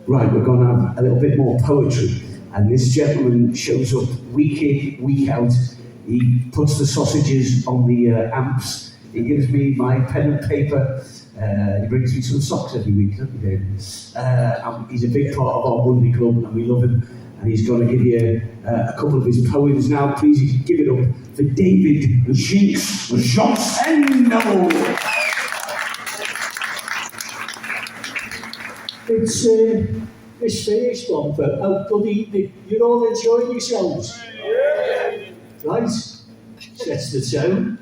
right, we're going to have a little bit more poetry. And this gentleman shows up week in, week out. He puts the sausages on the amps. He gives me my pen and paper. He brings me some socks every week, doesn't he, David? He's a big part of our Monday club, and we love him. And he's going to give you a couple of his poems now. Please, you can give it up for David Jinx Joynson. It's this first one for good evening. You're all enjoying yourselves? Yeah. Right, sets the tone.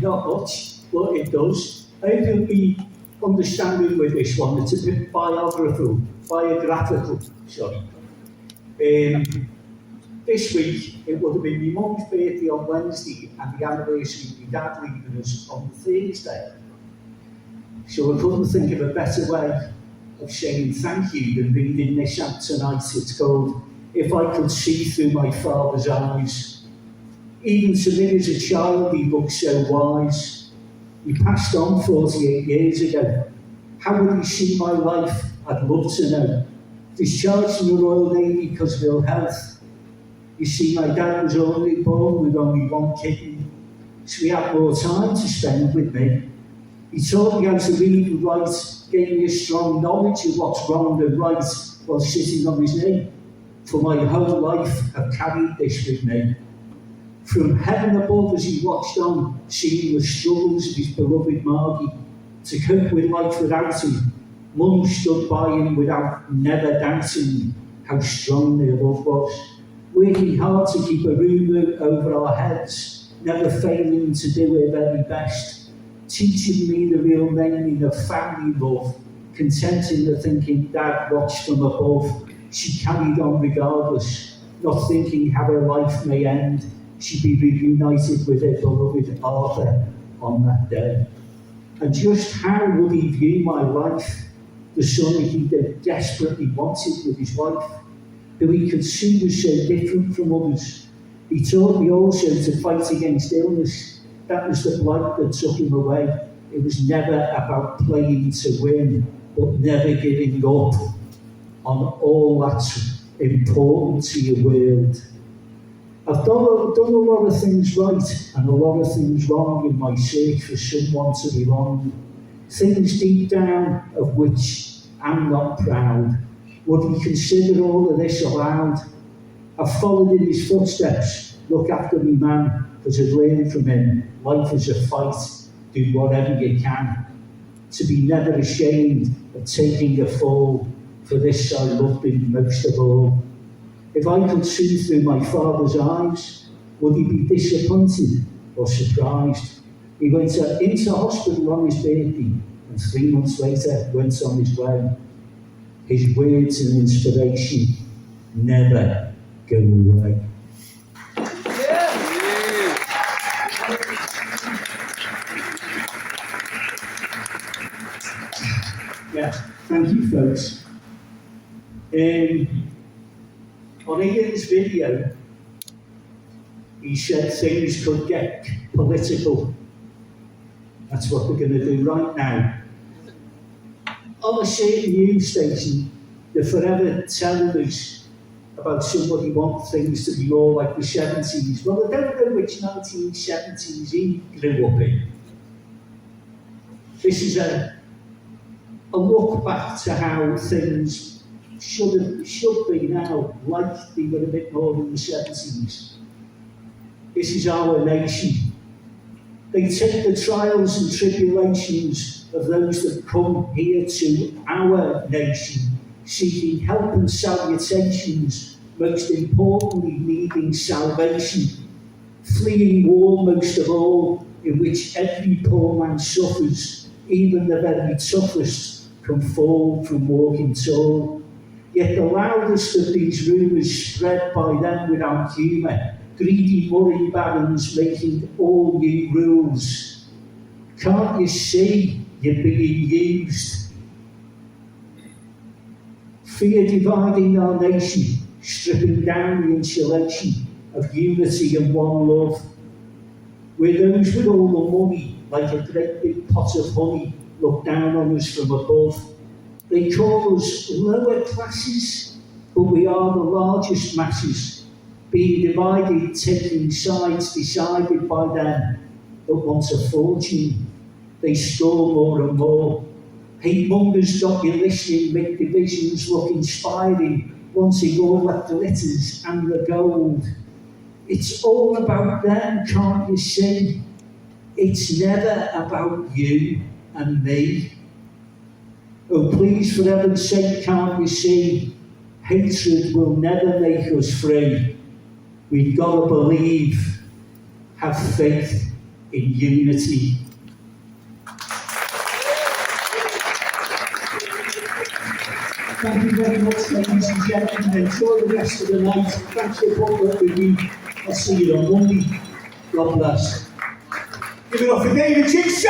Not much, but it does. I hope you'll be understanding with this one. It's a bit biographical, sorry. This week, it would have been my mum's birthday on Wednesday and the anniversary of my dad leaving us on Thursday. So I couldn't think of a better way of saying thank you than reading this out tonight. It's called If I Could See Through My Father's Eyes. Even to me as a child, he looked so wise. He passed on 48 years ago. How would he see my life? I'd love to know. Discharged from the Royal Navy because of ill health. You see, my dad was only born with only one kidney, so he had more time to spend with me. He taught me how to read and write, gave me a strong knowledge of what's wrong and right while sitting on his knee. For my whole life, I've carried this with me. From heaven above as he watched on, seeing the struggles of his beloved Margie, to cope with life without him, Mum stood by him without never doubting how strong their love was. Working hard to keep a roof over our heads, never failing to do her very best. Teaching me the real meaning of family love, content in the thinking Dad watched from above. She carried on regardless, not thinking how her life may end. She'd be reunited with her beloved Arthur on that day. And just how would he view my life, the son he desperately wanted with his wife, who he could see was so different from others. He taught me also to fight against illness. That was the blight that took him away. It was never about playing to win, but never giving up on all that's important to your world. I've done a lot of things right and a lot of things wrong in my search for someone to belong. Things deep down of which I'm not proud. Would he consider all of this allowed? I've followed in his footsteps, look after me man, because I've learned from him. Life is a fight, do whatever you can. To be never ashamed of taking a fall, for this I loved him most of all. If I could see through my father's eyes, would he be disappointed or surprised? He went into hospital on his birthday, and 3 months later went on his way. His words and inspiration never go away. Yeah, thank you, folks. On Ian's video, he said things could get political. That's what we're going to do right now. On a certain news station, they're forever telling us about somebody wants things to be more like the 70s. Well, I don't know which 1970s he grew up in. This is a look back to how things should be now, like they were a bit more in the 70s. This is our nation. They take the trials and tribulations of those that come here to our nation, seeking help and salutations, most importantly needing salvation, fleeing war most of all, in which every poor man suffers, even the very toughest can fall from walking tall. Yet the loudest of these rumours spread by them without humour, greedy worry barons making all new rules. Can't you see you're being used? Fear dividing our nation, stripping down the insulation of unity and one love. Where those with all the money, like a great big pot of honey, look down on us from above. They call us lower classes, but we are the largest masses, being divided, taking sides decided by them that want a fortune. They score more and more. Hate mongers got you listening, make divisions look inspiring, wanting all the glitters and the gold. It's all about them, can't you see? It's never about you and me. Oh, please, for heaven's sake, can't you see? Hatred will never make us free. We've got to believe, have faith in unity. Thank you very much, ladies and gentlemen. Enjoy the rest of the night. Thanks for putting up with me. I'll see you on Monday. God bless. Give it up for David Jinx.